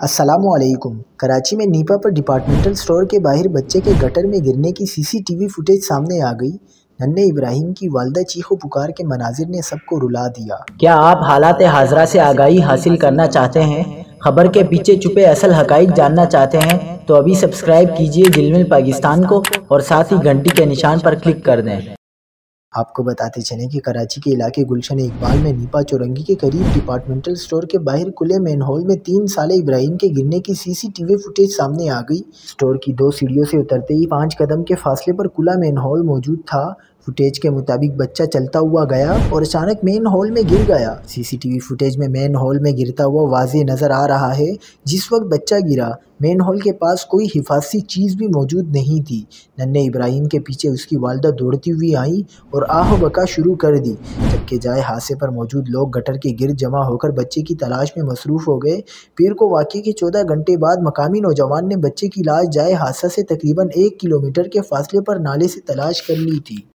अस्सलामुअलैकुम। कराची में नीपा पर डिपार्टमेंटल स्टोर के बाहर बच्चे के गटर में गिरने की सीसीटीवी फुटेज सामने आ गई। नन्हे इब्राहिम की वालदा चीखो पुकार के मनाजिर ने सबको रुला दिया। क्या आप हालात हाजरा से आगाही हासिल करना चाहते हैं? खबर के पीछे छुपे असल हकाइक जानना चाहते हैं? तो अभी सब्सक्राइब कीजिए जिलमिल पाकिस्तान को और साथ ही घंटी के निशान पर क्लिक कर दें। आपको बताते चलें कि कराची के इलाके गुलशन इकबाल में नीपा चौरंगी के करीब डिपार्टमेंटल स्टोर के बाहर खुले मेन हॉल में 3 साले इब्राहिम के गिरने की सीसीटीवी फुटेज सामने आ गई। स्टोर की 2 सीढ़ियों से उतरते ही 5 कदम के फासले पर खुला मेन हॉल मौजूद था। फुटेज के मुताबिक बच्चा चलता हुआ गया और अचानक मेन हॉल में गिर गया। सीसीटीवी फुटेज में मेन हॉल में गिरता हुआ वाज़ेह नजर आ रहा है। जिस वक्त बच्चा गिरा मेन हॉल के पास कोई हिफाजती चीज़ भी मौजूद नहीं थी। नन्हे इब्राहिम के पीछे उसकी वालदा दौड़ती हुई आई और आह बका शुरू कर दी, जबकि जाए हादसे पर मौजूद लोग गटर के गिर्द जमा होकर बच्चे की तलाश में मसरूफ़ हो गए। पीर को वाक़ये के 14 घंटे बाद मकामी नौजवान ने बच्चे की लाश जाए हादसा से तकरीबन 1 किलोमीटर के फासले पर नाले से तलाश कर ली थी।